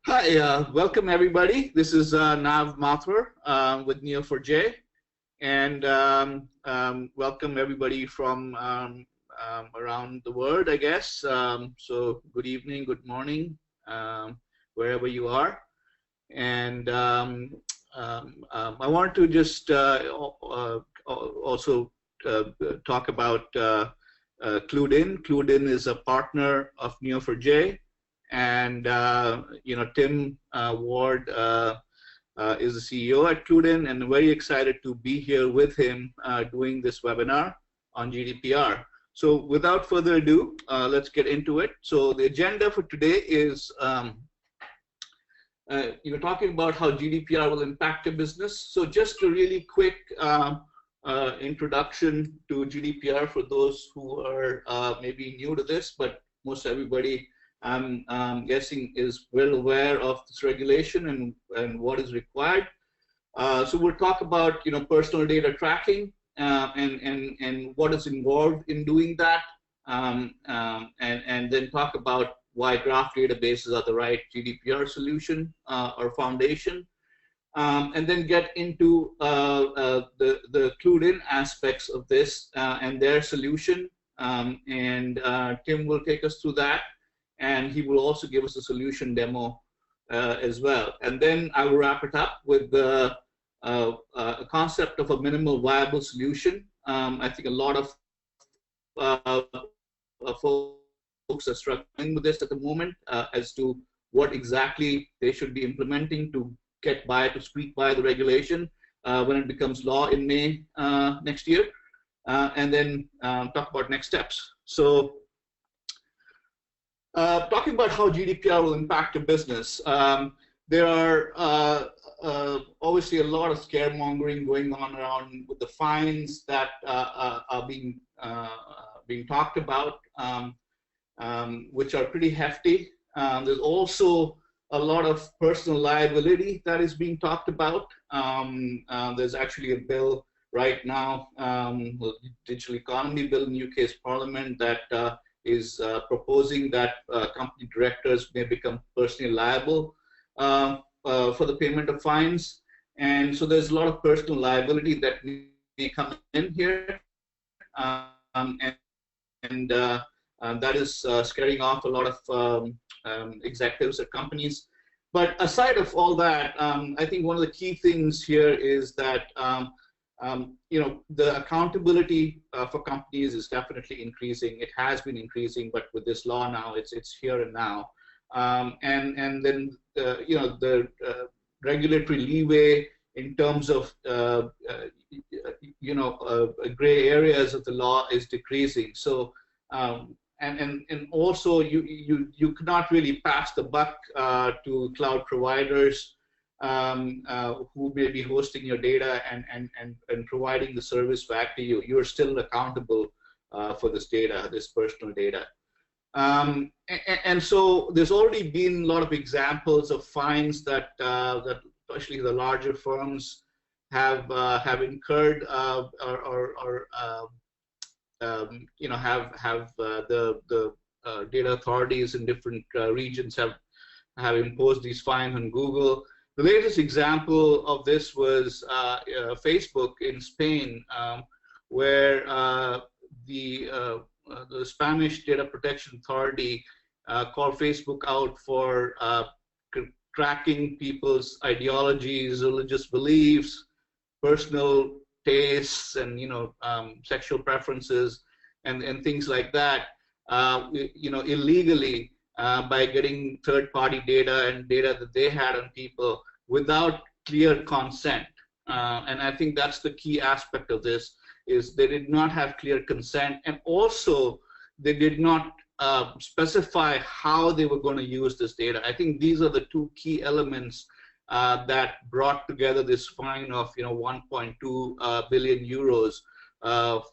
Hi, welcome everybody. This is Nav Mathur with Neo4j, and welcome everybody from around the world, I guess. So good evening, good morning, wherever you are. And I want to just also talk about CluedIn. CluedIn is a partner of Neo4j. And Tim Ward is the CEO at CluedIn, and very excited to be here with him doing this webinar on GDPR. So without further ado, let's get into it. So the agenda for today is talking about how GDPR will impact your business. So just a really quick introduction to GDPR for those who are maybe new to this, but most everybody I'm guessing is well aware of this regulation and what is required. So we'll talk about personal data tracking and what is involved in doing that, and then talk about why graph databases are the right GDPR solution or foundation, and then get into the CluedIn aspects of this and their solution, and Tim will take us through that. And he will also give us a solution demo as well. And then I will wrap it up with the concept of a minimal viable solution. I think a lot of folks are struggling with this at the moment as to what exactly they should be implementing to get by, to squeak by the regulation when it becomes law in May next year. And then talk about next steps. So talking about how GDPR will impact your business, there are obviously a lot of scaremongering going on around with the fines that are being talked about, which are pretty hefty. There's also a lot of personal liability that is being talked about. There's actually a bill right now, the Digital Economy Bill in UK's Parliament that is proposing that company directors may become personally liable for the payment of fines. And so there's a lot of personal liability that may come in here. And that is scaring off a lot of executives at companies. But aside of all that, I think one of the key things here is that the accountability for companies is definitely increasing. It has been increasing, but with this law now, it's here and now. And then the regulatory leeway in terms of gray areas of the law is decreasing. So and also you cannot really pass the buck to cloud providers who may be hosting your data and providing the service back to you. You're still accountable for this data, this personal data. And so there's already been a lot of examples of fines that especially the larger firms have incurred or have the data authorities in different regions have imposed these fines on Google. The latest example of this was Facebook in Spain, where the Spanish Data Protection Authority called Facebook out for tracking people's ideologies, religious beliefs, personal tastes, and sexual preferences, and things like that, illegally. By getting third-party data and data that they had on people without clear consent. And I think that's the key aspect of this, is they did not have clear consent, and also they did not specify how they were going to use this data. I think these are the two key elements that brought together this fine of 1.2 billion euros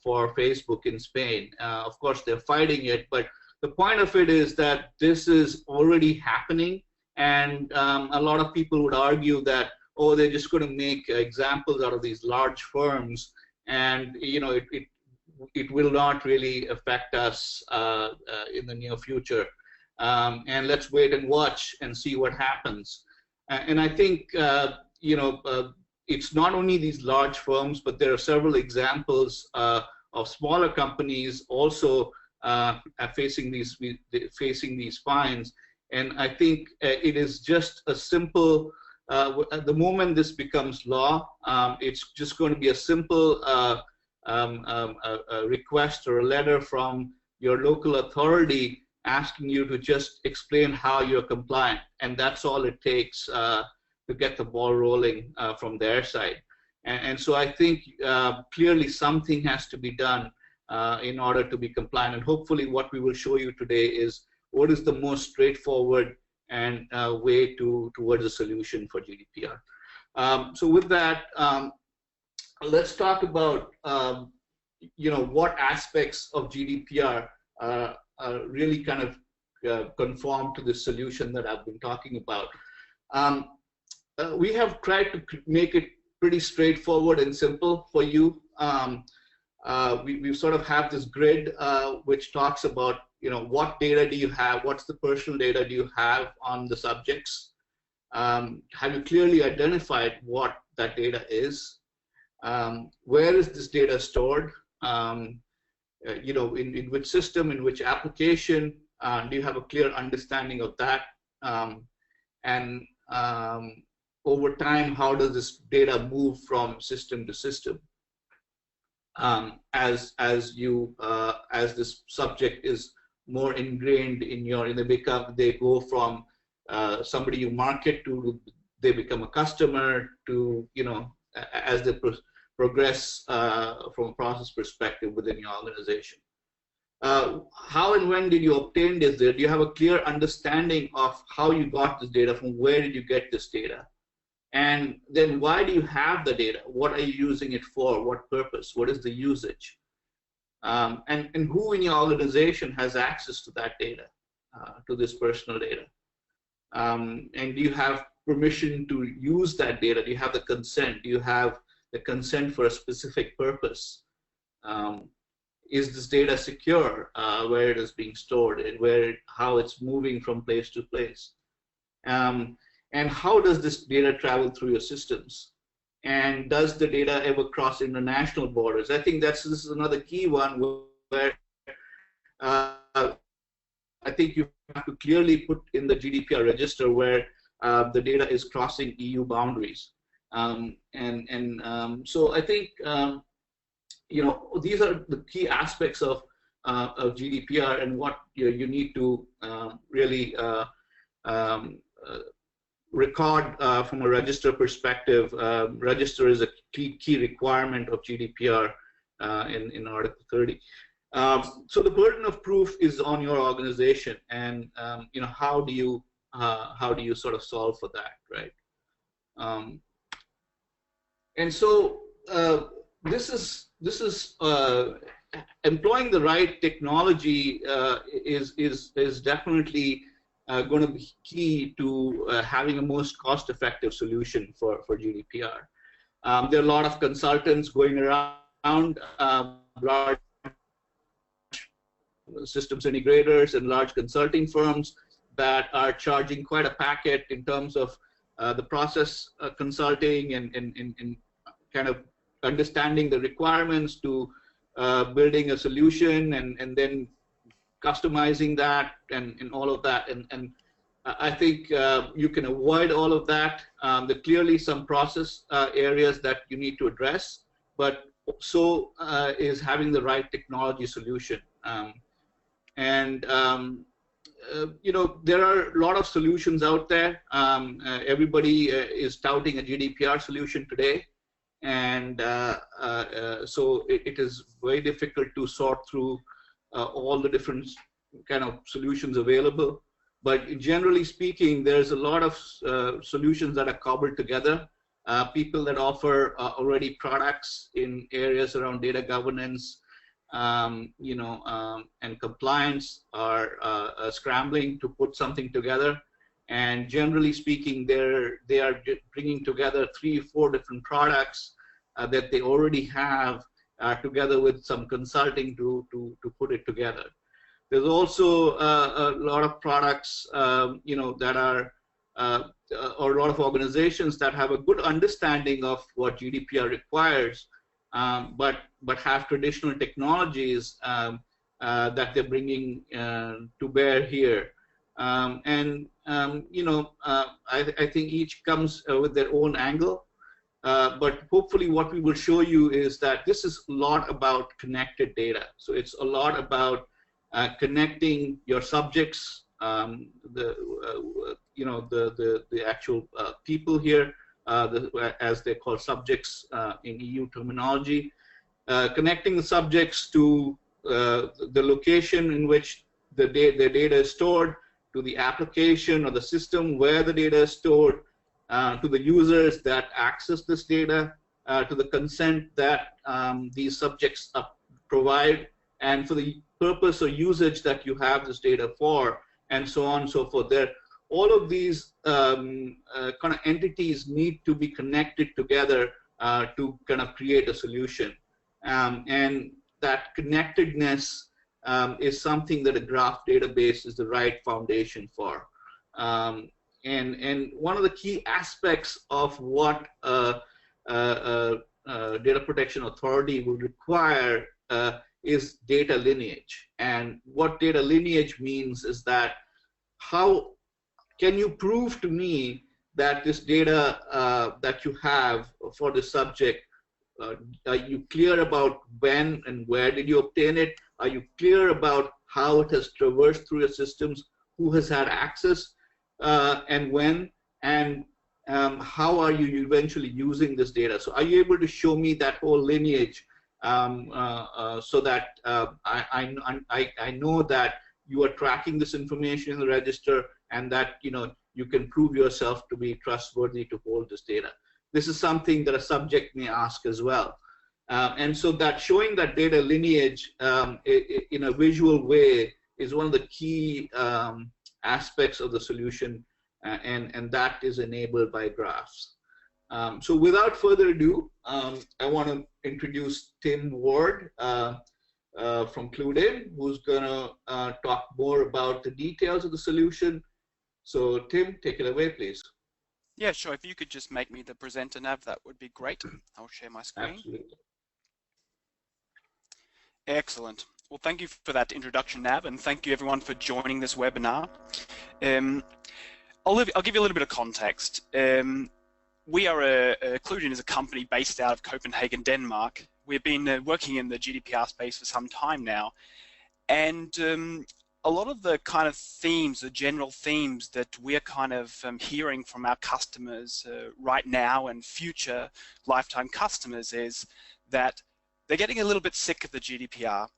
for Facebook in Spain. Of course, they're fighting it, but the point of it is that this is already happening, and a lot of people would argue that, oh, they're just going to make examples out of these large firms, and it will not really affect us in the near future. and let's wait and watch and see what happens. And I think it's not only these large firms, but there are several examples of smaller companies also facing these fines. And I think it is just a simple. At the moment this becomes law, it's just going to be a simple a request or a letter from your local authority asking you to just explain how you're compliant, and that's all it takes to get the ball rolling from their side. And so I think clearly something has to be done in order to be compliant, and hopefully what we will show you today is what is the most straightforward and way towards a solution for GDPR. So with that, let's talk about what aspects of GDPR really kind of conform to the solution that I've been talking about. We have tried to make it pretty straightforward and simple for you. We sort of have this grid which talks about what data do you have, what's the personal data do you have on the subjects, have you clearly identified what that data is, where is this data stored, in which system, in which application, do you have a clear understanding of that, and over time, how does this data move from system to system as this subject is more ingrained in they go from somebody you market to they become a customer to as they progress from a process perspective within your organization. How and when did you obtain this data? Do you have a clear understanding of how you got this data? From where did you get this data? And then why do you have the data? What are you using it for? What purpose? What is the usage? And who in your organization has access to that data, to this personal data? And do you have permission to use that data? Do you have the consent? Do you have the consent for a specific purpose? Is this data secure where it is being stored and how it's moving from place to place? And how does this data travel through your systems? And does the data ever cross international borders? I think this is another key one where I think you have to clearly put in the GDPR register where the data is crossing EU boundaries. So I think these are the key aspects of GDPR and what you need to really record from a register perspective. Register is a key requirement of GDPR in Article 30. So the burden of proof is on your organization, and how do you sort of solve for that, right? And so this is employing the right technology is definitely going to be key to having a most cost-effective solution for GDPR. There are a lot of consultants going around, large systems integrators and large consulting firms that are charging quite a packet in terms of the process consulting and kind of understanding the requirements to building a solution and then customizing that and all of that. And I think you can avoid all of that. There are clearly some process areas that you need to address, but so is having the right technology solution. There are a lot of solutions out there. Everybody is touting a GDPR solution today. And so it is very difficult to sort through all the different kind of solutions available. But generally speaking, there's a lot of solutions that are cobbled together. People that offer already products in areas around data governance, and compliance are scrambling to put something together. And generally speaking, they are bringing together 3 or 4 different products that they already have together with some consulting to put it together. There's also a lot of products, you know, that are or a lot of organizations that have a good understanding of what GDPR requires, but have traditional technologies that they're bringing to bear here. You know, I think each comes with their own angle. But hopefully what we will show you is that this is a lot about connected data. So it's a lot about connecting your subjects, you know, the actual people here, as they're called subjects in EU terminology, connecting the subjects to the location in which the data is stored, to the application or the system where the data is stored, to the users that access this data, to the consent that these subjects provide, and for the purpose or usage that you have this data for, and so on and so forth. All of these kind of entities need to be connected together to kind of create a solution. And that connectedness is something that a graph database is the right foundation for. And one of the key aspects of what a data protection authority will require is data lineage. And what data lineage means is that how can you prove to me that this data that you have for the subject, are you clear about when and where did you obtain it? Are you clear about how it has traversed through your systems, who has had access, and when, and how are you eventually using this data? So are you able to show me that whole lineage so that I know that you are tracking this information in the register, and that, you know, you can prove yourself to be trustworthy to hold this data. This is something that a subject may ask as well. And so that showing that data lineage in a visual way is one of the key aspects of the solution, and that is enabled by graphs. So without further ado, I want to introduce Tim Ward from CluedIn, who's going to talk more about the details of the solution. So Tim, take it away, please. Yeah, sure. If you could just make me the presenter, Nav, that would be great. I'll share my screen. Absolutely. Excellent. Well, thank you for that introduction, Nav, and thank you everyone for joining this webinar. I'll give you a little bit of context. We are CluedIn is a company based out of Copenhagen, Denmark. We've been working in the GDPR space for some time now, and a lot of the kind of themes, the general themes that we're kind of hearing from our customers right now and future lifetime customers is that they're getting a little bit sick of the GDPR.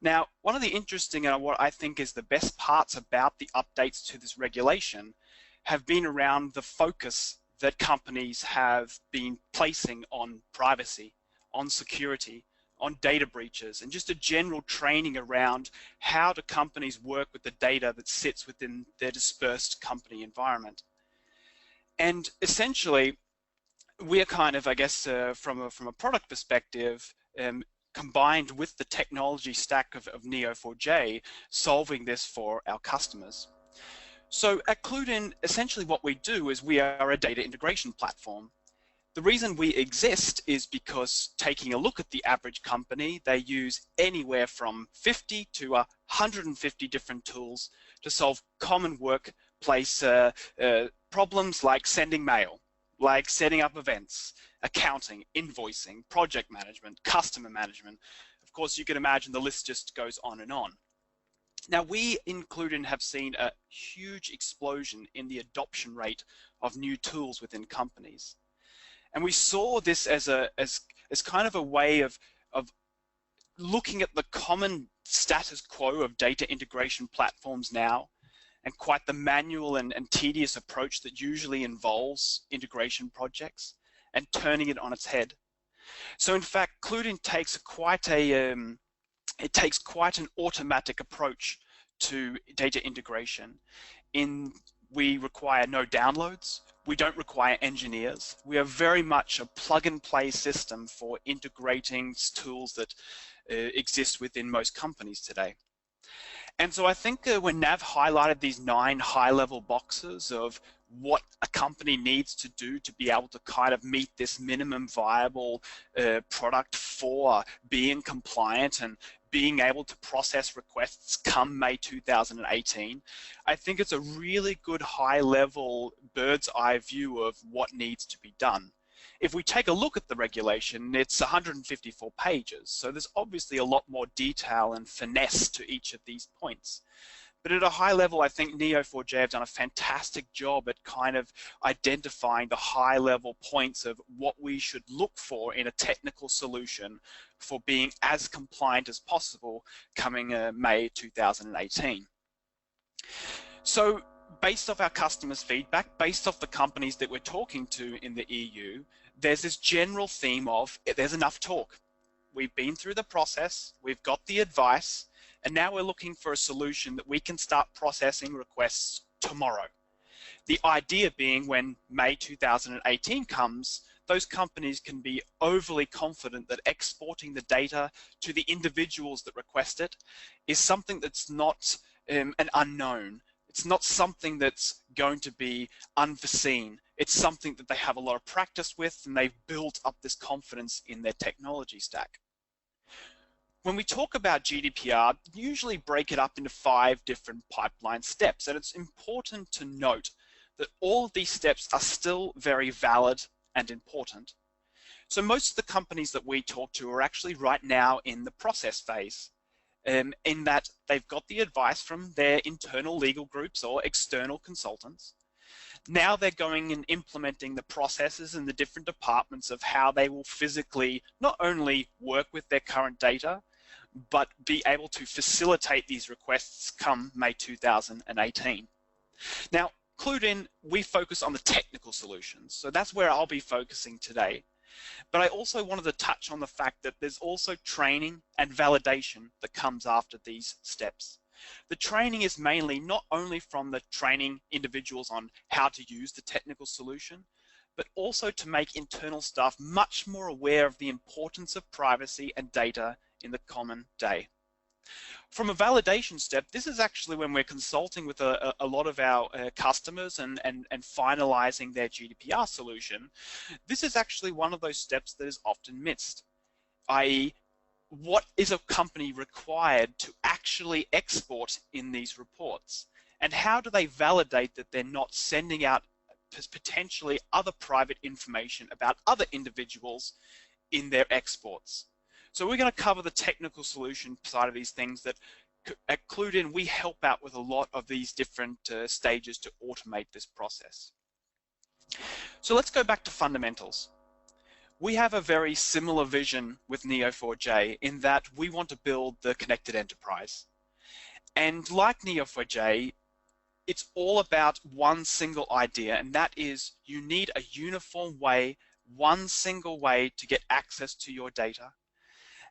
Now, one of the interesting and what I think is the best parts about the updates to this regulation have been around the focus that companies have been placing on privacy, on security, on data breaches, and just a general training around how do companies work with the data that sits within their dispersed company environment. And essentially, we're kind of, I guess, from a product perspective, combined with the technology stack of Neo4j, solving this for our customers. So at CluedIn, essentially what we do is we are a data integration platform. The reason we exist is because taking a look at the average company, they use anywhere from 50 to 150 different tools to solve common workplace problems like sending mail, like setting up events, accounting, invoicing, project management, customer management. Of course, you can imagine the list just goes on and on. Now, we in CluedIn have seen a huge explosion in the adoption rate of new tools within companies. And we saw this as kind of a way of looking at the common status quo of data integration platforms now, and quite the manual and tedious approach that usually involves integration projects, and turning it on its head. So in fact, CluedIn takes quite an automatic approach to data integration. We require no downloads. We don't require engineers. We are very much a plug-and-play system for integrating tools that exist within most companies today. And so I think when Nav highlighted these 9 high-level boxes of what a company needs to do to be able to kind of meet this minimum viable product for being compliant and being able to process requests come May 2018, I think it's a really good high-level bird's eye view of what needs to be done. If we take a look at the regulation, it's 154 pages, so there's obviously a lot more detail and finesse to each of these points. But at a high level, I think Neo4j have done a fantastic job at kind of identifying the high-level points of what we should look for in a technical solution for being as compliant as possible coming May 2018. So based off our customers' feedback, based off the companies that we're talking to in the EU, there's this general theme of there's enough talk. We've been through the process, we've got the advice, and now we're looking for a solution that we can start processing requests tomorrow. The idea being when May 2018 comes, those companies can be overly confident that exporting the data to the individuals that request it is something that's not an unknown. It's not something that's going to be unforeseen. It's something that they have a lot of practice with, and they've built up this confidence in their technology stack. When we talk about GDPR, usually break it up into 5 different pipeline steps, and it's important to note that all of these steps are still very valid and important. So most of the companies that we talk to are actually right now in the process phase, in that they've got the advice from their internal legal groups or external consultants. Now they're going and implementing the processes in the different departments of how they will physically not only work with their current data, but be able to facilitate these requests come May 2018. Now, CluedIn, we focus on the technical solutions, so that's where I'll be focusing today. But I also wanted to touch on the fact that there's also training and validation that comes after these steps. The training is mainly not only from the training individuals on how to use the technical solution, but also to make internal staff much more aware of the importance of privacy and data in the common day. From a validation step, this is actually when we're consulting with a lot of our customers and finalizing their GDPR solution. This is actually one of those steps that is often missed, i.e., what is a company required to actually export in these reports? And how do they validate that they're not sending out potentially other private information about other individuals in their exports? So we're going to cover the technical solution side of these things that at CluedIn we help out with a lot of these different stages to automate this process. So let's go back to fundamentals. We have a very similar vision with Neo4j in that we want to build the connected enterprise. And like Neo4j, it's all about one single idea, and that is you need a uniform way, one single way to get access to your data.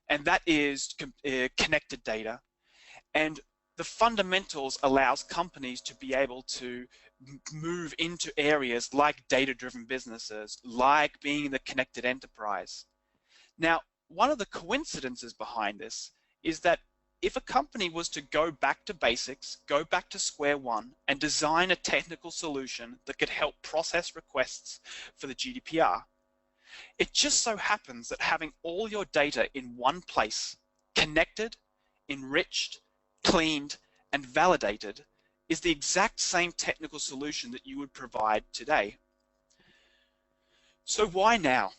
And that is connected data. And the fundamentals allows companies to be able to move into areas like data-driven businesses, like being in the connected enterprise. Now, one of the coincidences behind this is that if a company was to go back to basics, go back to square one, and design a technical solution that could help process requests for the GDPR, it just so happens that having all your data in one place, connected, enriched, cleaned, and validated, is the exact same technical solution that you would provide today. So why now?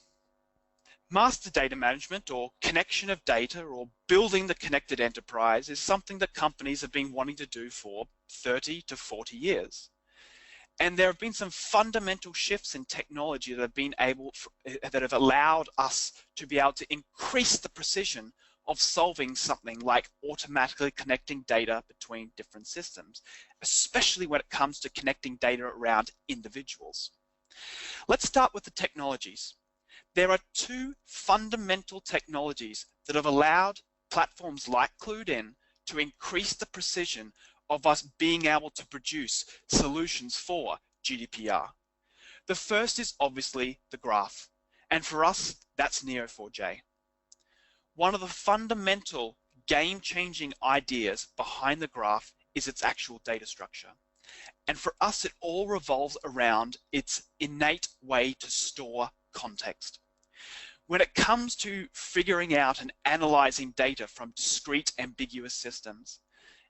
Master data management, or connection of data, or building the connected enterprise is something that companies have been wanting to do for 30 to 40 years. And there have been some fundamental shifts in technology that have allowed us to be able to increase the precision of solving something like automatically connecting data between different systems, especially when it comes to connecting data around individuals. Let's start with the technologies. There are 2 fundamental technologies that have allowed platforms like CluedIn to increase the precision of us being able to produce solutions for GDPR. The first is obviously the graph, and for us, that's Neo4j. One of the fundamental game-changing ideas behind the graph is its actual data structure. And for us, it all revolves around its innate way to store context. When it comes to figuring out and analyzing data from discrete, ambiguous systems,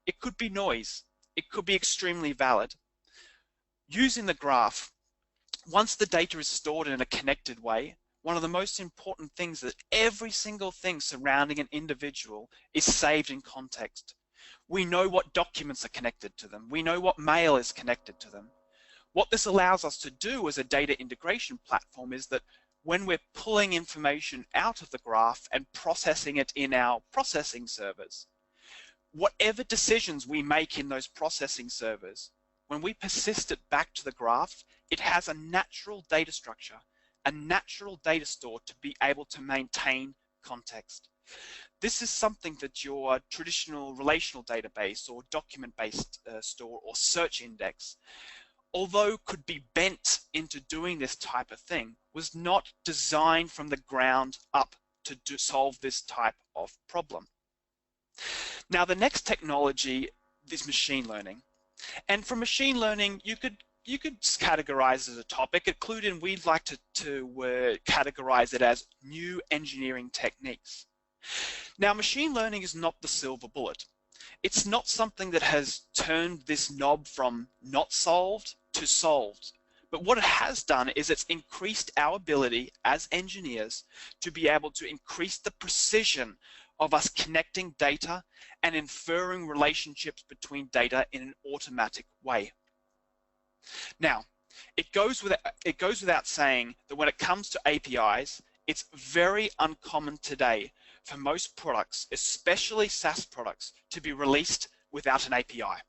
it could be noise, it could be extremely valid. Using the graph, once the data is stored in a connected way, one of the most important things is that every single thing surrounding an individual is saved in context. We know what documents are connected to them. We know what mail is connected to them. What this allows us to do as a data integration platform is that when we're pulling information out of the graph and processing it in our processing servers, whatever decisions we make in those processing servers, when we persist it back to the graph, it has a natural data structure, a natural data store to be able to maintain context. This is something that your traditional relational database or document-based store or search index, although could be bent into doing this type of thing, was not designed from the ground up to solve this type of problem. Now, the next technology is machine learning. And for machine learning, you could categorize as a topic. At CluedIn, we'd like to categorize it as new engineering techniques. Now, machine learning is not the silver bullet. It's not something that has turned this knob from not solved to solved. But what it has done is it's increased our ability as engineers to be able to increase the precision of us connecting data and inferring relationships between data in an automatic way. Now, it goes without saying that when it comes to APIs, it's very uncommon today for most products, especially SaaS products, to be released without an API.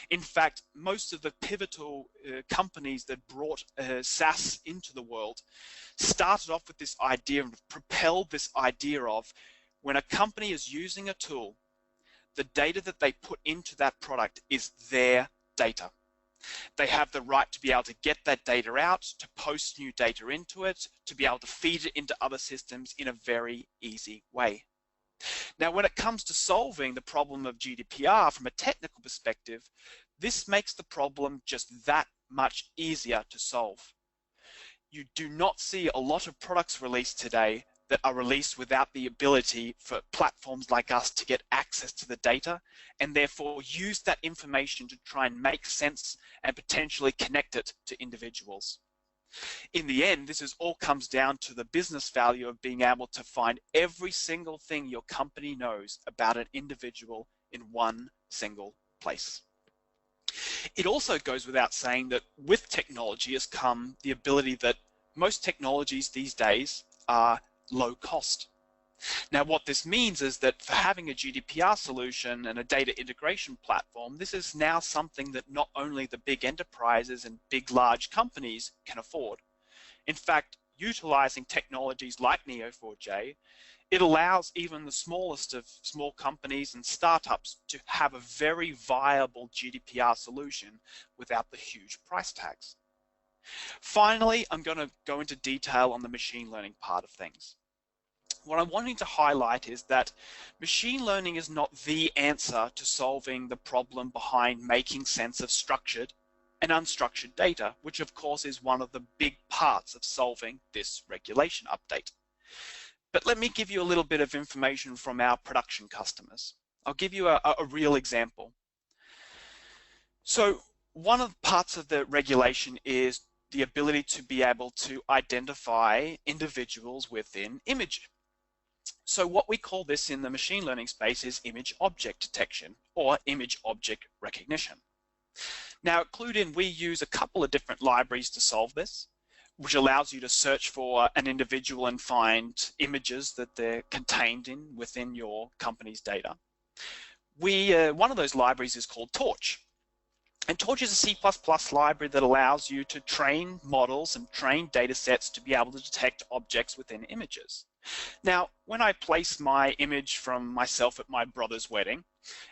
In fact, most of the pivotal companies that brought SaaS into the world started off with this idea and propelled this idea of when a company is using a tool, the data that they put into that product is their data. They have the right to be able to get that data out, to post new data into it, to be able to feed it into other systems in a very easy way. Now, when it comes to solving the problem of GDPR from a technical perspective, this makes the problem just that much easier to solve. You do not see a lot of products released today that are released without the ability for platforms like us to get access to the data and therefore use that information to try and make sense and potentially connect it to individuals. In the end, this all comes down to the business value of being able to find every single thing your company knows about an individual in one single place. It also goes without saying that with technology has come the ability that most technologies these days are low cost. Now, what this means is that for having a GDPR solution and a data integration platform, this is now something that not only the big enterprises and big large companies can afford. In fact, utilizing technologies like Neo4j, it allows even the smallest of small companies and startups to have a very viable GDPR solution without the huge price tags. Finally, I'm going to go into detail on the machine learning part of things. What I'm wanting to highlight is that machine learning is not the answer to solving the problem behind making sense of structured and unstructured data, which of course is one of the big parts of solving this regulation update. But let me give you a little bit of information from our production customers. I'll give you a real example. So one of the parts of the regulation is the ability to be able to identify individuals within image. So what we call this in the machine learning space is image object detection or image object recognition. Now at CluedIn, we use a couple of different libraries to solve this, which allows you to search for an individual and find images that they're contained within your company's data. One of those libraries is called Torch. And Torch is a C++ library that allows you to train models and train data sets to be able to detect objects within images. Now, when I place my image from myself at my brother's wedding,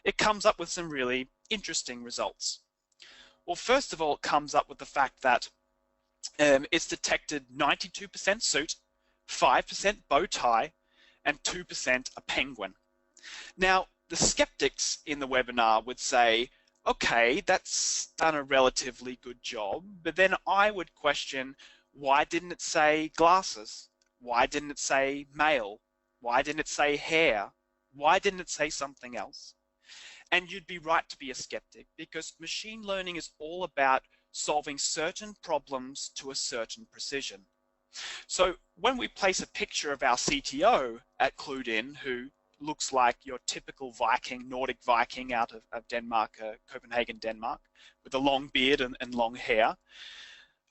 it comes up with some really interesting results. Well, first of all, it comes up with the fact that it's detected 92% suit, 5% bow tie, and 2% a penguin. Now, the skeptics in the webinar would say, okay, that's done a relatively good job, but then I would question, why didn't it say glasses? Why didn't it say male? Why didn't it say hair? Why didn't it say something else? And you'd be right to be a skeptic, because machine learning is all about solving certain problems to a certain precision. So when we place a picture of our CTO at CluedIn, who looks like your typical Viking, Nordic Viking out of Denmark, Copenhagen, Denmark, with a long beard and long hair,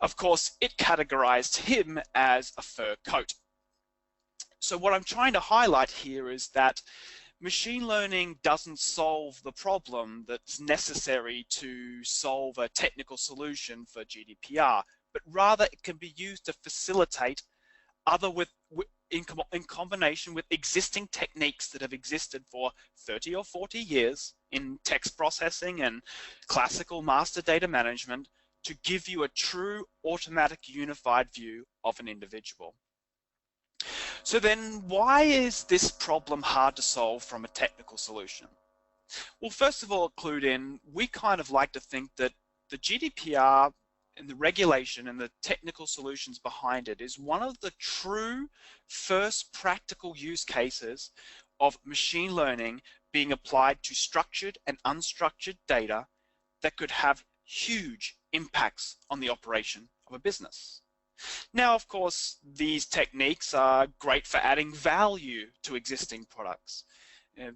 of course, it categorized him as a fur coat. So what I'm trying to highlight here is that machine learning doesn't solve the problem that's necessary to solve a technical solution for GDPR, but rather it can be used to facilitate in combination with existing techniques that have existed for 30 or 40 years in text processing and classical master data management to give you a true automatic unified view of an individual. So then why is this problem hard to solve from a technical solution? Well, first of all, at CluedIn, we kind of like to think that the GDPR and the regulation and the technical solutions behind it is one of the true first practical use cases of machine learning being applied to structured and unstructured data that could have huge impacts on the operation of a business. Now, of course, these techniques are great for adding value to existing products.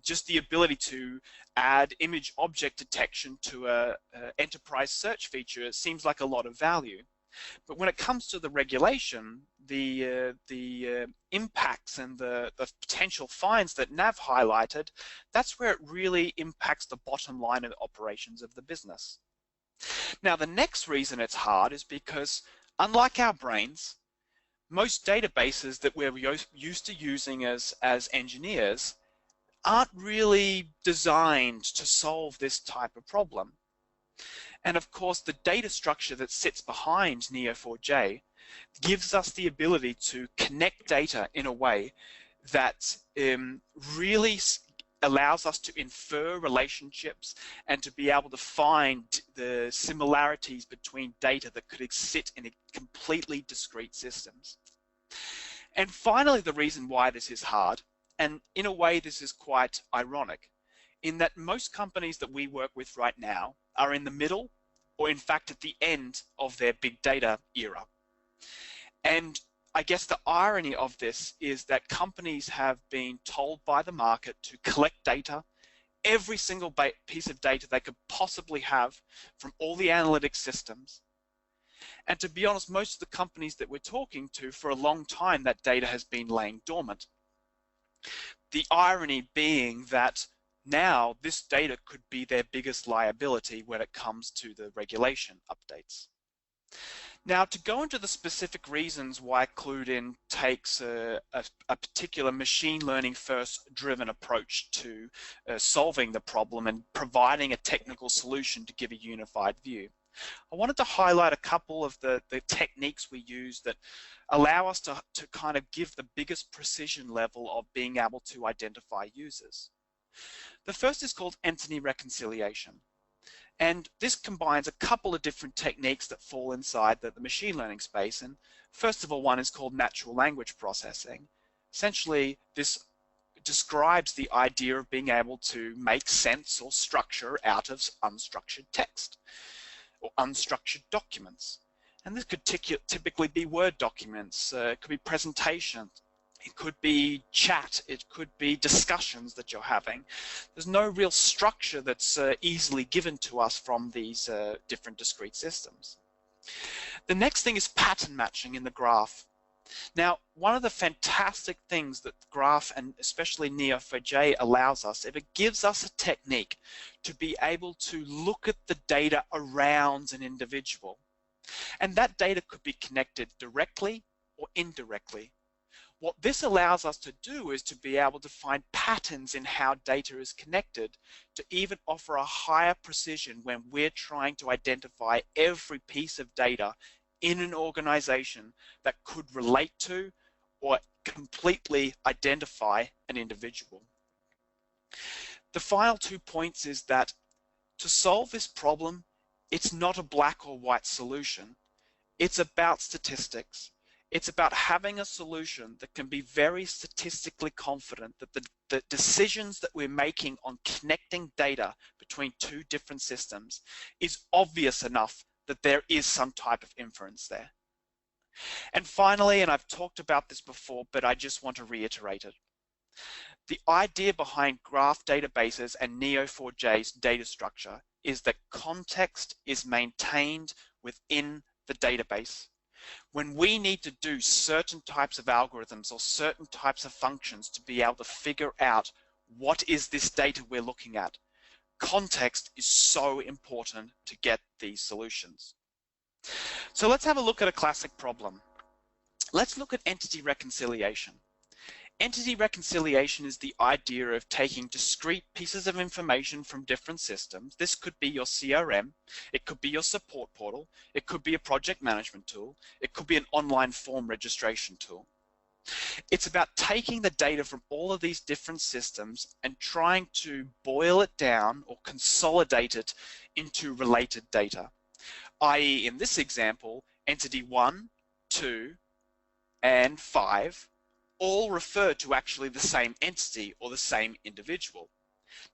Just the ability to add image object detection to a enterprise search feature seems like a lot of value. But when it comes to the regulation, the impacts and the potential fines that Nav highlighted, that's where it really impacts the bottom line of the operations of the business. Now, the next reason it's hard is because, unlike our brains, most databases that we're used to using as engineers aren't really designed to solve this type of problem. And of course, the data structure that sits behind Neo4j gives us the ability to connect data in a way that really allows us to infer relationships and to be able to find the similarities between data that could sit in completely discrete systems. And finally, the reason why this is hard, and in a way this is quite ironic, in that most companies that we work with right now are in the middle, or in fact at the end of their big data era. And I guess the irony of this is that companies have been told by the market to collect data, every single piece of data they could possibly have from all the analytics systems. And to be honest, most of the companies that we're talking to, for a long time, that data has been laying dormant. The irony being that now this data could be their biggest liability when it comes to the regulation updates. Now, to go into the specific reasons why CluedIn takes a particular machine learning first driven approach to solving the problem and providing a technical solution to give a unified view, I wanted to highlight a couple of the techniques we use that allow us to kind of give the biggest precision level of being able to identify users. The first is called entity reconciliation. And this combines a couple of different techniques that fall inside the machine learning space. And first of all, one is called natural language processing. Essentially, this describes the idea of being able to make sense or structure out of unstructured text or unstructured documents. And this could typically be Word documents, it could be presentations, it could be chat, it could be discussions that you're having. There's no real structure that's easily given to us from these different discrete systems. The next thing is pattern matching in the graph. Now, one of the fantastic things that the graph, and especially Neo4j, allows us, if it gives us a technique to be able to look at the data around an individual. And that data could be connected directly or indirectly. What this allows us to do is to be able to find patterns in how data is connected to even offer a higher precision when we're trying to identify every piece of data in an organization that could relate to or completely identify an individual. The final 2 points is that to solve this problem, it's not a black or white solution. It's about statistics. It's about having a solution that can be very statistically confident that the decisions that we're making on connecting data between 2 different systems is obvious enough that there is some type of inference there. And finally, and I've talked about this before, but I just want to reiterate it. The idea behind graph databases and Neo4j's data structure is that context is maintained within the database. When we need to do certain types of algorithms or certain types of functions to be able to figure out what is this data we're looking at, context is so important to get these solutions. So let's have a look at a classic problem. Let's look at entity reconciliation. Entity reconciliation is the idea of taking discrete pieces of information from different systems. This could be your CRM, it could be your support portal, it could be a project management tool, it could be an online form registration tool. It's about taking the data from all of these different systems and trying to boil it down or consolidate it into related data, i.e. in this example, entity 1, 2, and 5 all refer to actually the same entity or the same individual.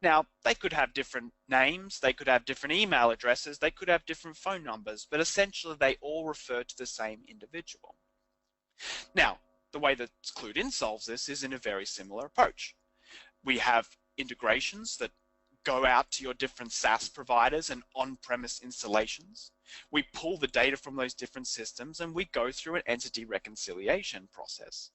Now, they could have different names, they could have different email addresses, they could have different phone numbers, but essentially they all refer to the same individual. Now, the way that CluedIn solves this is in a very similar approach. We have integrations that go out to your different SaaS providers and on-premise installations. We pull the data from those different systems and we go through an entity reconciliation process.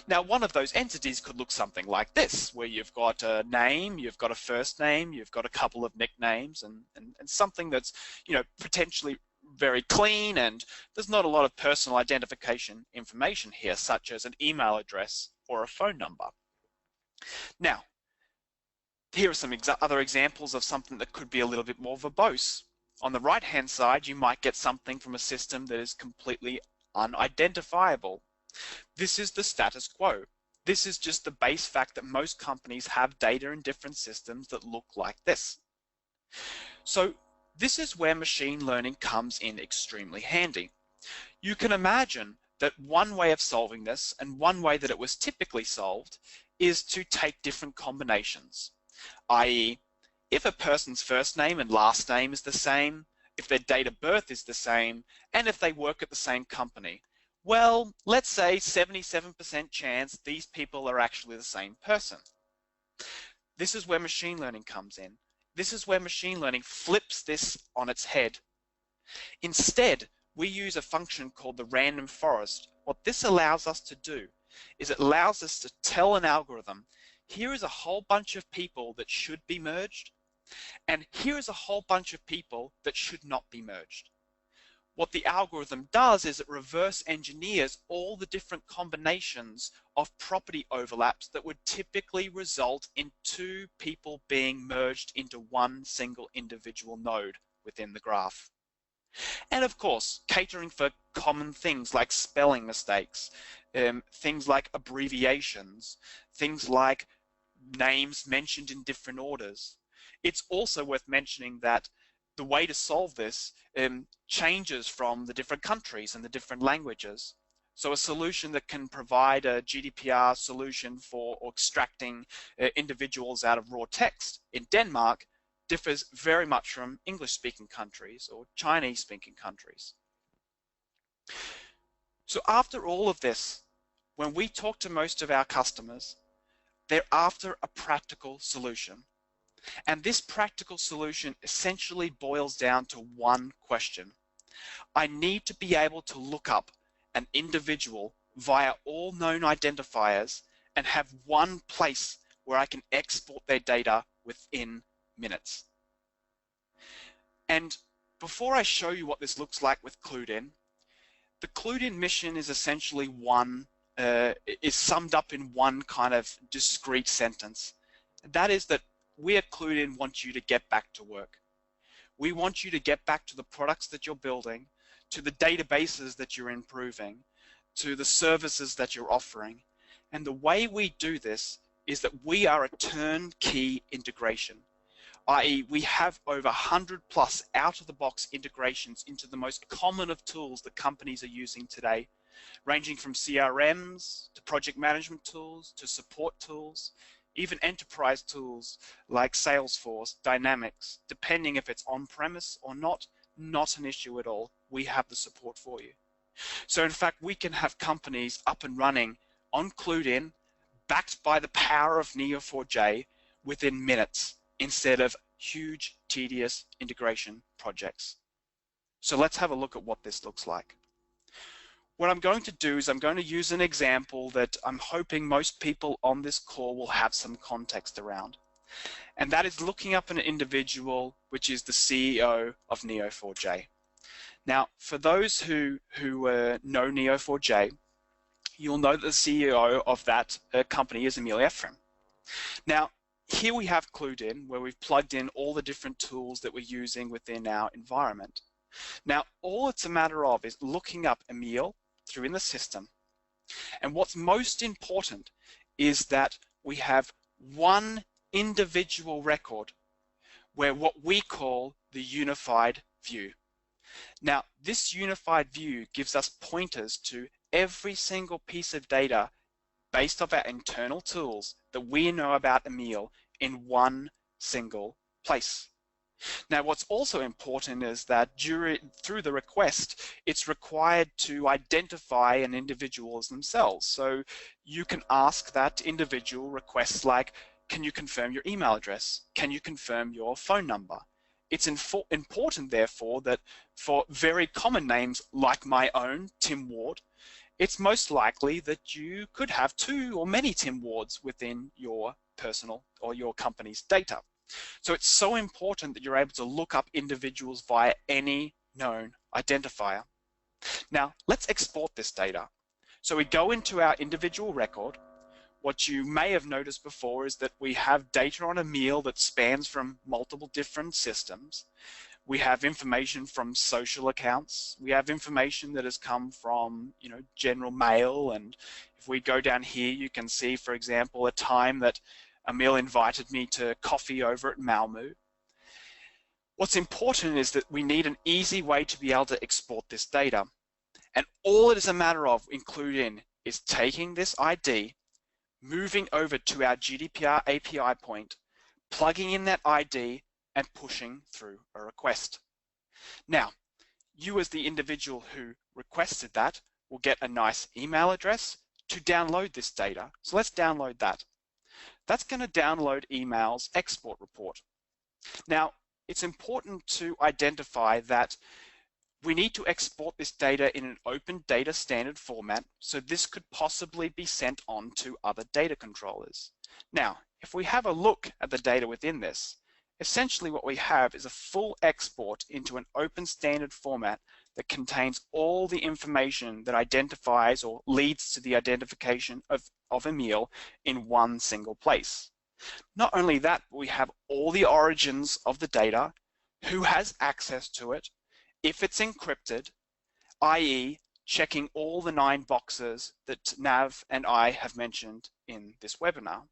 Now, one of those entities could look something like this, where you've got a name, you've got a first name, you've got a couple of nicknames, and something that's, you know, potentially very clean, and there's not a lot of personal identification information here, such as an email address or a phone number. Now, here are some other examples of something that could be a little bit more verbose. On the right-hand side, you might get something from a system that is completely unidentifiable. This is the status quo. This is just the base fact that most companies have data in different systems that look like this. So this is where machine learning comes in extremely handy. You can imagine that one way of solving this, and one way that it was typically solved, is to take different combinations, i.e. if a person's first name and last name is the same, if their date of birth is the same, and if they work at the same company. Well, let's say 77% chance these people are actually the same person. This is where machine learning comes in. This is where machine learning flips this on its head. Instead, we use a function called the random forest. What this allows us to do is it allows us to tell an algorithm, here is a whole bunch of people that should be merged, and here is a whole bunch of people that should not be merged. What the algorithm does is it reverse engineers all the different combinations of property overlaps that would typically result in 2 people being merged into one single individual node within the graph. And of course, catering for common things like spelling mistakes, things like abbreviations, things like names mentioned in different orders. It's also worth mentioning that the way to solve this changes from the different countries and the different languages. So a solution that can provide a GDPR solution for extracting individuals out of raw text in Denmark differs very much from English-speaking countries or Chinese-speaking countries. So after all of this, when we talk to most of our customers, they're after a practical solution. And this practical solution essentially boils down to one question. I need to be able to look up an individual via all known identifiers and have one place where I can export their data within minutes. And before I show you what this looks like with CluedIn, the CluedIn mission is essentially is summed up in one kind of discrete sentence. That is that we at CluedIn want you to get back to work. We want you to get back to the products that you're building, to the databases that you're improving, to the services that you're offering. And the way we do this is that we are a turnkey integration, i.e. we have over 100 plus out-of-the-box integrations into the most common of tools that companies are using today, ranging from CRMs to project management tools to support tools, even enterprise tools like Salesforce, Dynamics. Depending if it's on-premise or not an issue at all. We have the support for you. So in fact, we can have companies up and running on CluedIn, backed by the power of Neo4j within minutes, instead of huge, tedious integration projects. So let's have a look at what this looks like. What I'm going to do is I'm going to use an example that I'm hoping most people on this call will have some context around. And that is looking up an individual, which is the CEO of Neo4j. Now, for those who know Neo4j, you'll know that the CEO of that company is Emil Efrem. Now, here we have CluedIn, where we've plugged in all the different tools that we're using within our environment. Now, all it's a matter of is looking up Emil through in the system. And what's most important is that we have one individual record where what we call the unified view. Now, this unified view gives us pointers to every single piece of data based off our internal tools that we know about Emil in one single place. Now, what's also important is that through the request, it's required to identify an individual as themselves. So you can ask that individual requests like, can you confirm your email address? Can you confirm your phone number? It's important, therefore, that for very common names like my own, Tim Ward, it's most likely that you could have two or many Tim Wards within your personal or your company's data. So it's so important that you're able to look up individuals via any known identifier. Now, let's export this data. So we go into our individual record. What you may have noticed before is that we have data on Emil that spans from multiple different systems. We have information from social accounts. We have information that has come from, general mail. And if we go down here, you can see, for example, a time that Emil invited me to coffee over at Malmö. What's important is that we need an easy way to be able to export this data. And all it is a matter of in CluedIn is taking this ID, moving over to our GDPR API point, plugging in that ID, and pushing through a request. Now, you as the individual who requested that will get a nice email address to download this data. So let's download that. That's going to download email's export report. Now, it's important to identify that we need to export this data in an open data standard format, so this could possibly be sent on to other data controllers. Now, if we have a look at the data within this, essentially what we have is a full export into an open standard format that contains all the information that identifies or leads to the identification of Emil in one single place. Not only that, but we have all the origins of the data, who has access to it, if it's encrypted, i.e. checking all the 9 boxes that Nav and I have mentioned in this webinar.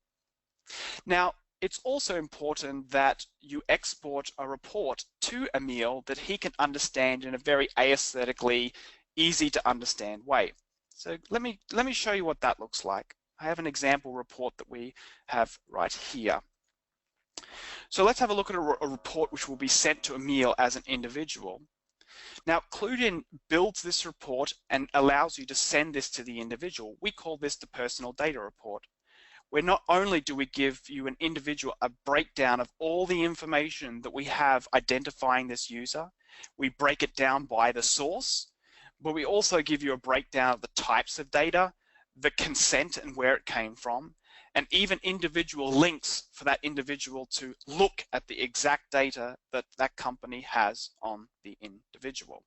Now, it's also important that you export a report to Emil that he can understand in a very aesthetically easy to understand way. So let me show you what that looks like. I have an example report that we have right here. So let's have a look at a report which will be sent to Emil as an individual. Now, CluedIn builds this report and allows you to send this to the individual. We call this the personal data report, where not only do we give you an individual a breakdown of all the information that we have identifying this user, we break it down by the source, but we also give you a breakdown of the types of data, the consent and where it came from, and even individual links for that individual to look at the exact data that that company has on the individual.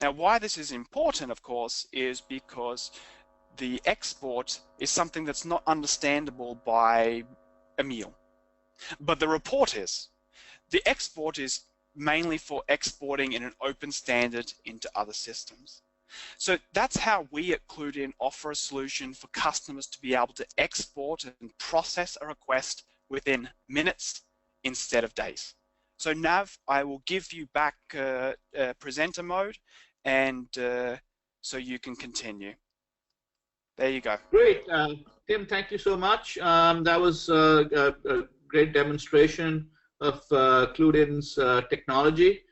Now, why this is important, of course, is because the export is something that's not understandable by Emil, but the report is. The export is mainly for exporting in an open standard into other systems. So that's how we at CluedIn offer a solution for customers to be able to export and process a request within minutes instead of days. So Nav, I will give you back presenter mode, and so you can continue. There you go. Great, Tim. Thank you so much. That was a great demonstration of CluedIn's technology.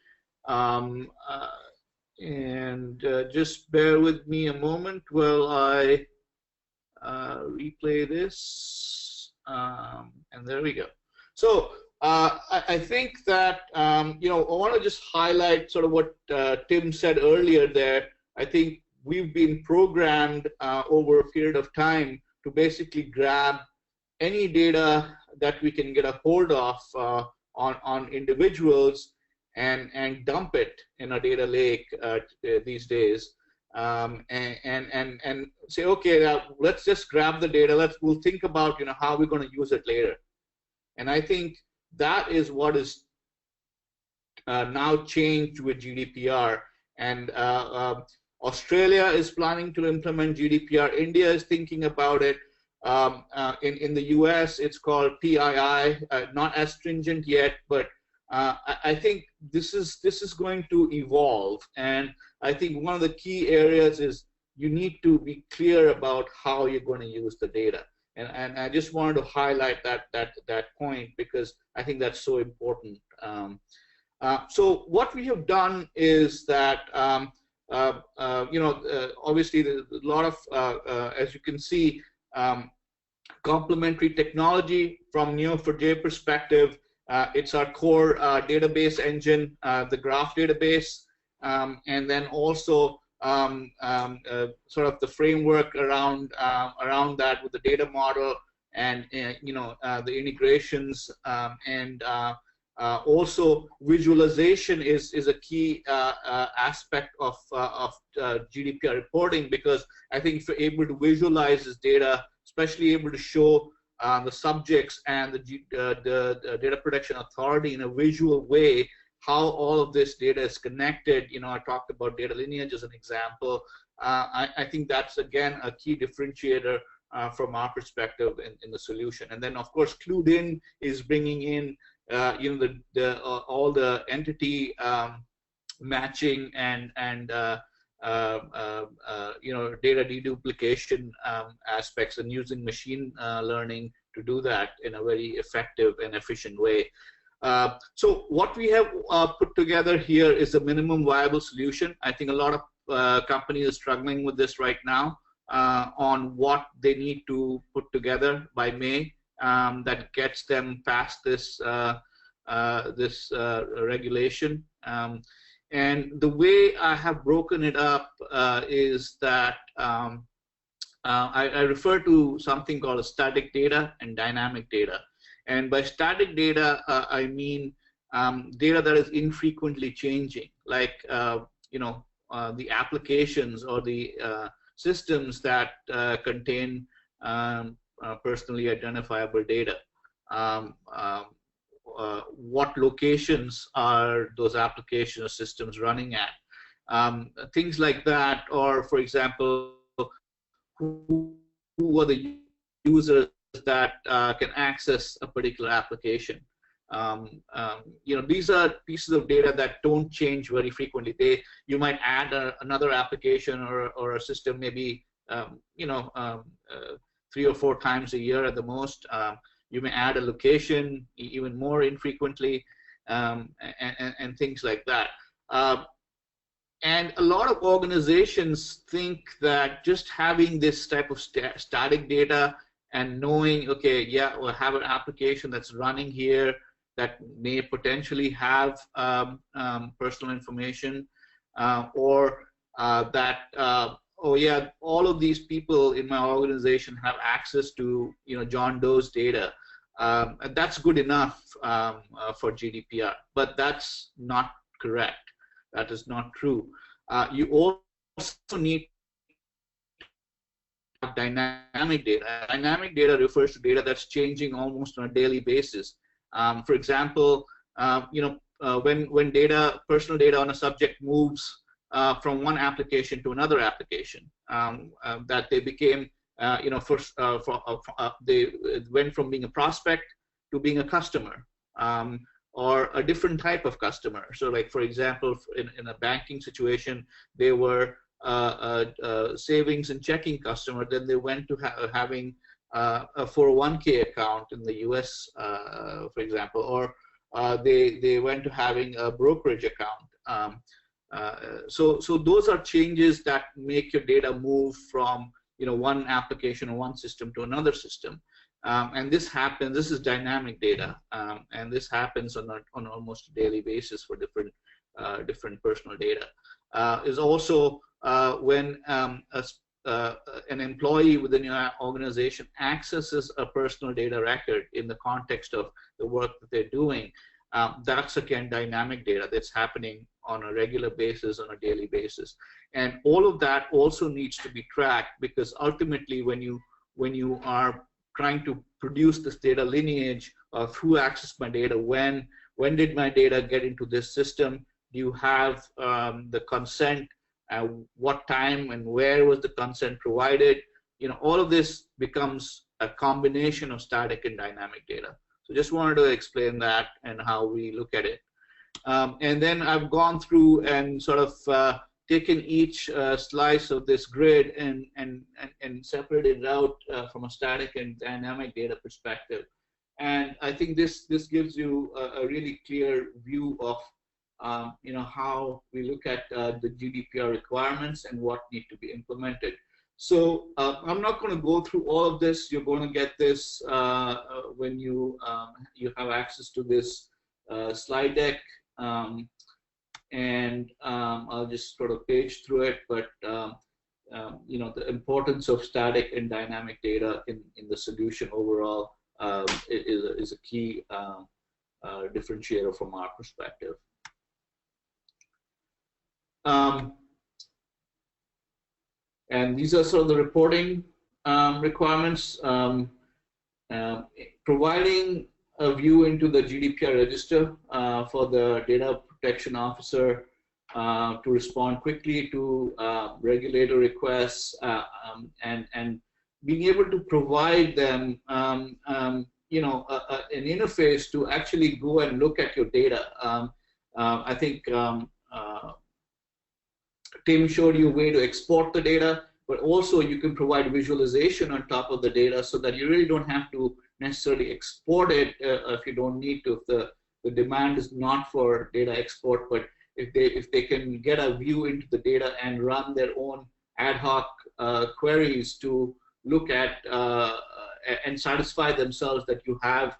And just bear with me a moment while I replay this. And there we go. So I think that you know, I want to just highlight sort of what Tim said earlier there. I think we've been programmed over a period of time to basically grab any data that we can get a hold of on individuals and dump it in a data lake these days, and say, okay, now let's just grab the data. We'll think about, you know, how we're going to use it later. And I think that is what is now changed with GDPR. And Australia is planning to implement GDPR. India is thinking about it. In the US, it's called PII, not as stringent yet, but I think this is going to evolve. And I think one of the key areas is you need to be clear about how you're going to use the data. And I just wanted to highlight that point because I think that's so important. So what we have done is that you know, obviously there's a lot of, as you can see, complementary technology from Neo4j perspective. It's our core database engine, the graph database, and then also sort of the framework around that with the data model and you know, the integrations, and also visualization is a key aspect of GDPR reporting, because I think if you're able to visualize this data, especially able to show the subjects and the data protection authority in a visual way how all of this data is connected. You know, I talked about data lineage as an example. I think that's again a key differentiator from our perspective in the solution. And then of course CluedIn is bringing in you know, all the entity matching and you know, data deduplication aspects, and using machine learning to do that in a very effective and efficient way. So what we have put together here is a minimum viable solution. I think a lot of companies are struggling with this right now on what they need to put together by May that gets them past this regulation. And the way I have broken it up is that I refer to something called a static data and dynamic data. And by static data, I mean data that is infrequently changing, like you know, the applications or the systems that contain personally identifiable data. What locations are those applications or systems running at? Things like that, or for example, who are the users that can access a particular application. You know, these are pieces of data that don't change very frequently. You might add another application or a system maybe you know, 3 or 4 times a year at the most. You may add a location even more infrequently, and things like that. And a lot of organizations think that just having this type of static data and knowing, okay, yeah, we'll have an application that's running here that may potentially have personal information, or that, oh yeah, all of these people in my organization have access to, you know, John Doe's data. And that's good enough for GDPR, but that's not correct. That is not true. You also need dynamic data. Dynamic data refers to data that's changing almost on a daily basis. For example, you know, when data, personal data on a subject moves from one application to another application. That they became, they went from being a prospect to being a customer, or a different type of customer. So, like for example, in a banking situation, they were a savings and checking customer. Then they went to having a 401k account in the U.S., for example, or they went to having a brokerage account. So those are changes that make your data move from one application or one system to another system, and this happens. This is dynamic data, and this happens on almost a daily basis for different personal data. Is also when an employee within your organization accesses a personal data record in the context of the work that they're doing. That's again dynamic data that's happening on a regular basis, on a daily basis, and all of that also needs to be tracked, because ultimately, when you are trying to produce this data lineage of who accessed my data, when did my data get into this system, do you have the consent, what time and where was the consent provided? All of this becomes a combination of static and dynamic data. So just wanted to explain that and how we look at it. And then I've gone through and sort of taken each slice of this grid and separated it out from a static and dynamic data perspective. And I think this gives you a really clear view of how we look at the GDPR requirements and what need to be implemented. So I'm not going to go through all of this. You're going to get this when you have access to this slide deck, and I'll just sort of page through it. But the importance of static and dynamic data in the solution overall is a key differentiator from our perspective. And these are sort of the reporting requirements. Providing a view into the GDPR register for the data protection officer to respond quickly to regulator requests, and being able to provide them an interface to actually go and look at your data. I think Tim showed you a way to export the data, but also you can provide visualization on top of the data so that you really don't have to necessarily export it if you don't need to, if the demand is not for data export, but if they can get a view into the data and run their own ad hoc queries to look at and satisfy themselves that you have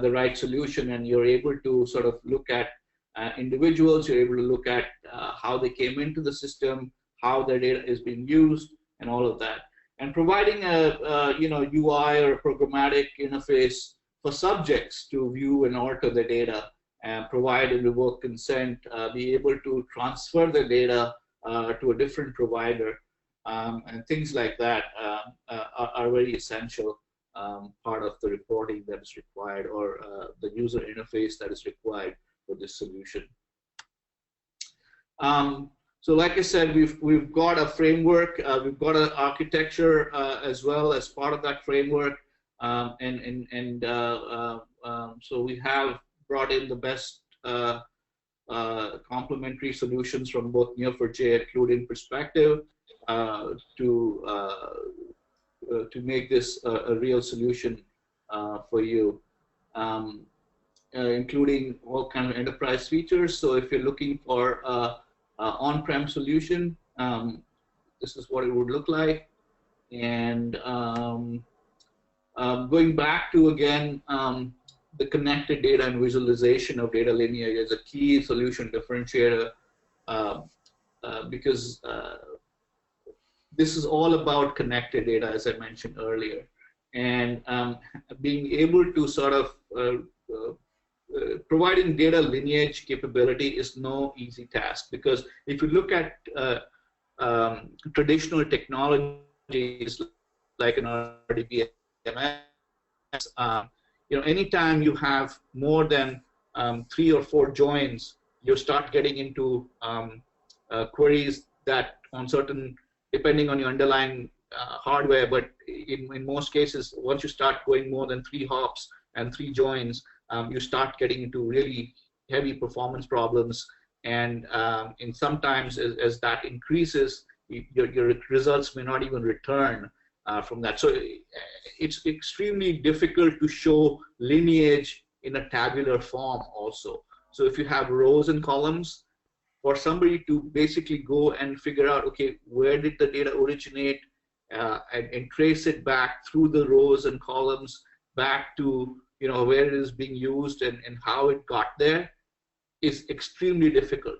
the right solution, and you're able to sort of look at individuals, you're able to look at how they came into the system, how their data is being used, and all of that. And providing a UI or a programmatic interface for subjects to view and alter the data, and provide and revoke consent, be able to transfer the data to a different provider, and things like that are very essential part of the reporting that is required, or the user interface that is required for this solution. So like I said, we've got a framework, we've got an architecture as well as part of that framework, so we have brought in the best complementary solutions from both Neo4j and CluedIn perspective to make this a real solution for you. Including all kind of enterprise features. So if you're looking for on-prem solution, this is what it would look like. And going back to, again, the connected data and visualization of data lineage is a key solution differentiator, because this is all about connected data, as I mentioned earlier. And being able to sort of providing data lineage capability is no easy task, because if you look at traditional technologies like an RDBMS, anytime you have more than 3 or 4 joins, you start getting into queries that on certain, depending on your underlying hardware, but in most cases, once you start going more than 3 hops and 3 joins, you start getting into really heavy performance problems. And sometimes as that increases, your results may not even return from that. So it's extremely difficult to show lineage in a tabular form also. So if you have rows and columns, for somebody to basically go and figure out, okay, where did the data originate, and trace it back through the rows and columns back to, you know, where it is being used and how it got there, is extremely difficult.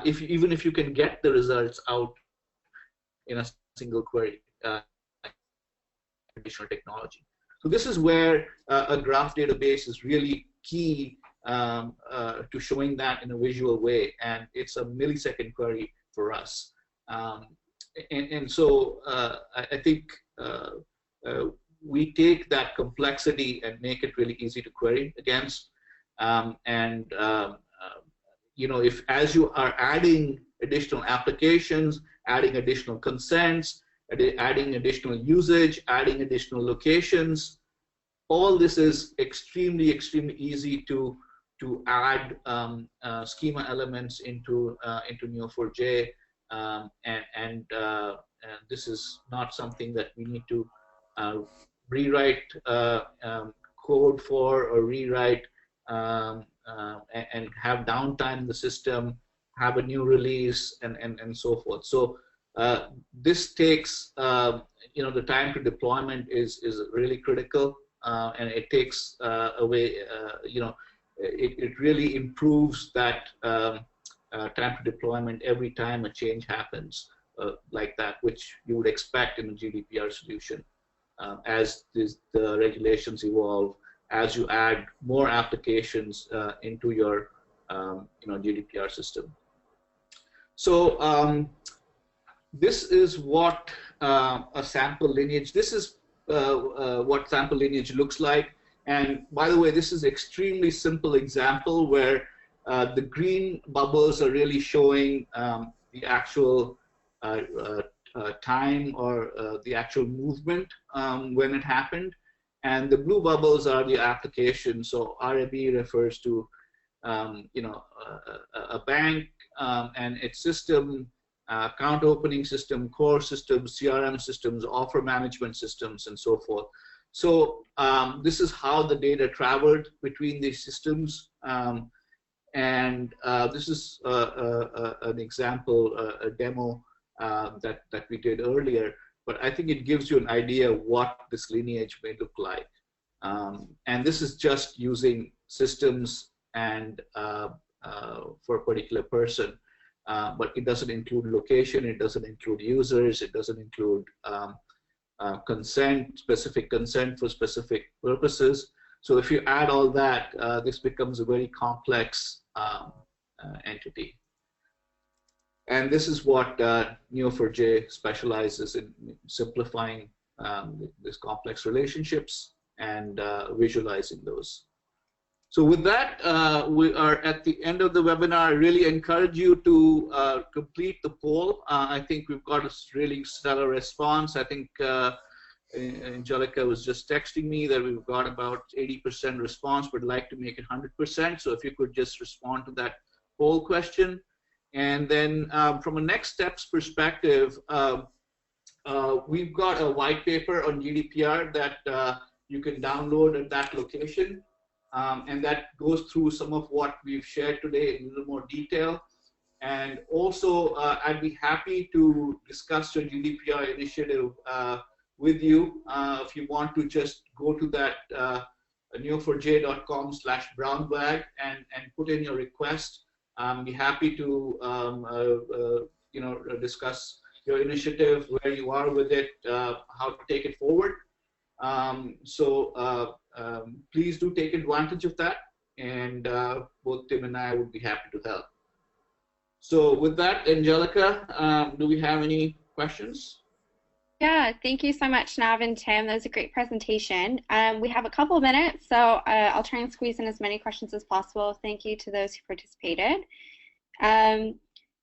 Even if you can get the results out in a single query, additional technology. So this is where a graph database is really key to showing that in a visual way, and it's a millisecond query for us. So I think we take that complexity and make it really easy to query against. You know, if as you are adding additional applications, adding additional consents, adding additional usage, adding additional locations, all this is extremely easy to add schema elements into Neo4j, and this is not something that we need to rewrite code for, or rewrite and have downtime in the system, have a new release, and so forth. So this takes, you know, the time to deployment is really critical, and it takes away, you know, it really improves that time to deployment every time a change happens like that, which you would expect in a GDPR solution. As the regulations evolve, as you add more applications into your you know, GDPR system. So this is what a sample lineage. This is what sample lineage looks like. And by the way, this is extremely simple example where the green bubbles are really showing the actual time, or the actual movement when it happened, and the blue bubbles are the application. So RME refers to you know, a bank and its system, account opening system, core systems, CRM systems, offer management systems, and so forth. So this is how the data traveled between these systems, and this is an example, a demo that we did earlier, but I think it gives you an idea of what this lineage may look like. And this is just using systems and for a particular person, but it doesn't include location, it doesn't include users, it doesn't include consent, specific consent for specific purposes. So if you add all that, this becomes a very complex entity. And this is what Neo4j specializes in, simplifying these complex relationships and visualizing those. So with that, we are at the end of the webinar. I really encourage you to complete the poll. I think we've got a really stellar response. I think Angelica was just texting me that we've got about 80% response. We'd like to make it 100%. So if you could just respond to that poll question. And then from a next steps perspective, we've got a white paper on GDPR that you can download at that location. And that goes through some of what we've shared today in a little more detail. And also, I'd be happy to discuss your GDPR initiative with you. If you want to just go to that neo4j.com/brownbag and put in your request. Be happy to you know, discuss your initiative, where you are with it, how to take it forward. Please do take advantage of that, and both Tim and I would be happy to help. So with that, Angelica, do we have any questions? Yeah, thank you so much, Nav and Tim. That was a great presentation. We have a couple of minutes, so I'll try and squeeze in as many questions as possible. Thank you to those who participated.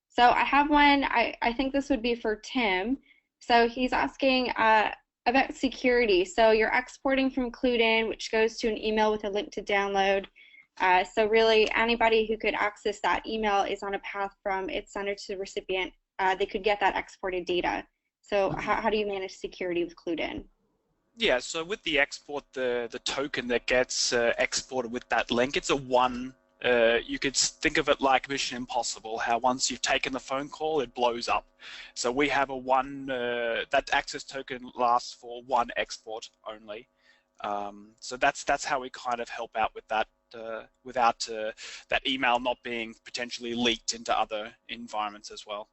So I have one, I think this would be for Tim. So he's asking about security. So you're exporting from CluedIn, which goes to an email with a link to download. So really anybody who could access that email is on a path from its sender to the recipient. They could get that exported data. So how do you manage security with CluedIn? Yeah, so with the export, the token that gets exported with that link, it's a one. You could think of it like Mission Impossible, how once you've taken the phone call, it blows up. So we have a one, that access token lasts for one export only. So that's how we kind of help out with that, without that email not being potentially leaked into other environments as well.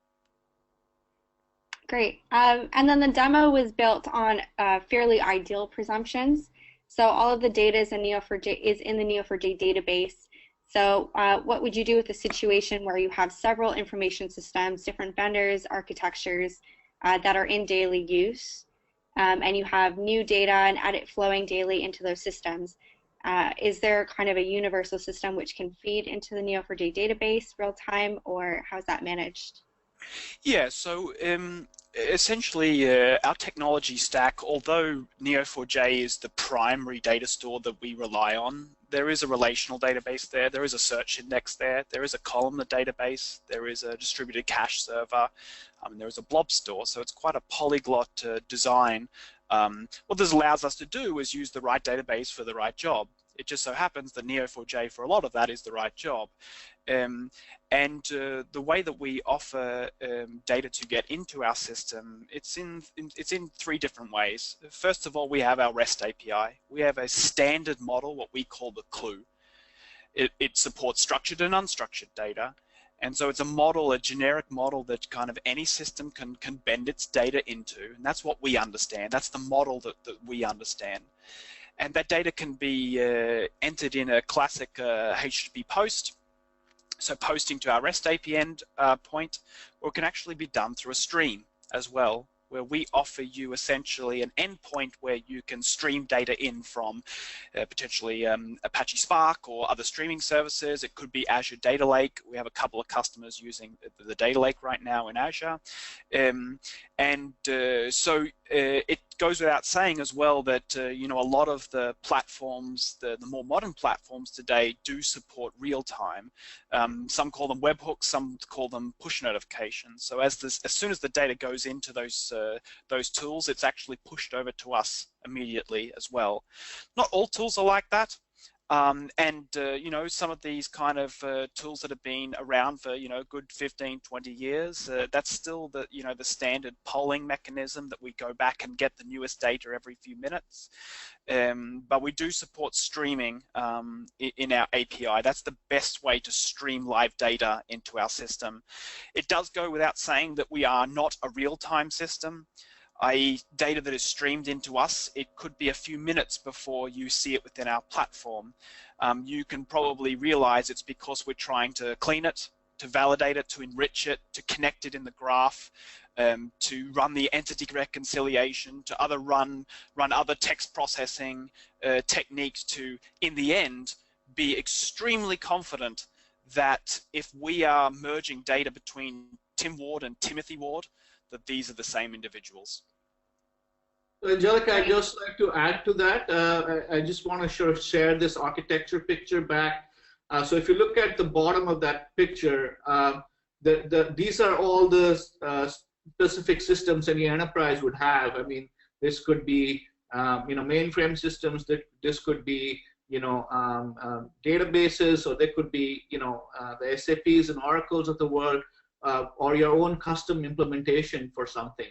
Great. And then the demo was built on fairly ideal presumptions. So all of the data is in the Neo4j database. So what would you do with a situation where you have several information systems, different vendors, architectures that are in daily use, and you have new data and edit flowing daily into those systems? Is there kind of a universal system which can feed into the Neo4j database real time, or how's that managed? Yeah, so essentially our technology stack, although Neo4j is the primary data store that we rely on, there is a relational database there, there is a search index there, there is a columnar database, there is a distributed cache server, there is a blob store, so it's quite a polyglot design. What this allows us to do is use the right database for the right job. It just so happens that Neo4j for a lot of that is the right job. And the way that we offer data to get into our system, it's in three different ways. First of all, we have our REST API. We have a standard model, what we call the clue. It supports structured and unstructured data. And so it's a model, a generic model that kind of any system can bend its data into. And that's what we understand. That's the model that we understand. And that data can be entered in a classic HTTP post, so posting to our REST API endpoint, or it can actually be done through a stream as well, where we offer you essentially an endpoint where you can stream data in from potentially Apache Spark or other streaming services. It could be Azure Data Lake. We have a couple of customers using the Data Lake right now in Azure. So it goes without saying as well that you know, a lot of the platforms, the more modern platforms today, do support real time. Some call them webhooks, some call them push notifications. So as soon as the data goes into those tools, it's actually pushed over to us immediately as well. Not all tools are like that. You know, some of these kind of tools that have been around for, you know, good 15, 20 years, that's still the, you know, the standard polling mechanism that we go back and get the newest data every few minutes. But we do support streaming in our API. That's the best way to stream live data into our system. It does go without saying that we are not a real-time system, i.e. data that is streamed into us. It could be a few minutes before you see it within our platform. You can probably realize it's because we're trying to clean it, to validate it, to enrich it, to connect it in the graph, to run the entity reconciliation, to run other text processing techniques to, in the end, be extremely confident that if we are merging data between Tim Ward and Timothy Ward, that these are the same individuals. Angelica, I'd just like to add to that. I just want to share this architecture picture back. So if you look at the bottom of that picture, these are all the specific systems any enterprise would have. I mean, this could be you know, mainframe systems. This could be, you know, databases, or they could be, you know, the SAPs and Oracles of the world. Or your own custom implementation for something.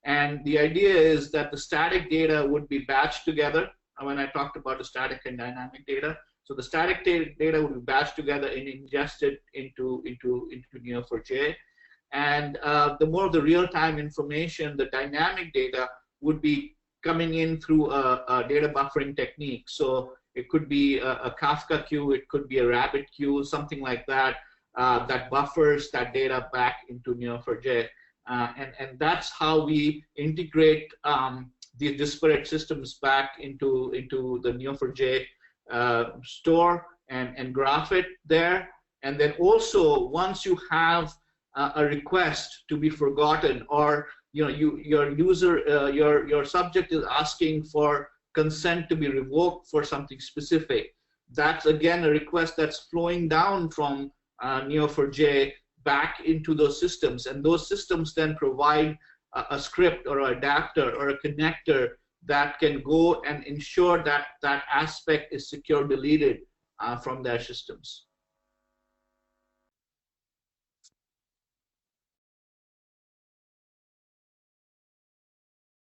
And the idea is that the static data would be batched together. When I talked about the static and dynamic data, so the static data would be batched together and ingested into Neo4j. And the more of the real-time information, the dynamic data would be coming in through a data buffering technique. So it could be a Kafka queue, it could be a Rabbit queue, something like that. That buffers that data back into Neo4j. And that's how we integrate the disparate systems back into the Neo4j store and graph it there. And then also, once you have a request to be forgotten, or your subject is asking for consent to be revoked for something specific, that's again a request that's flowing down from Neo4j back into those systems, and those systems then provide a script or an adapter or a connector that can go and ensure that that aspect is secure deleted from their systems.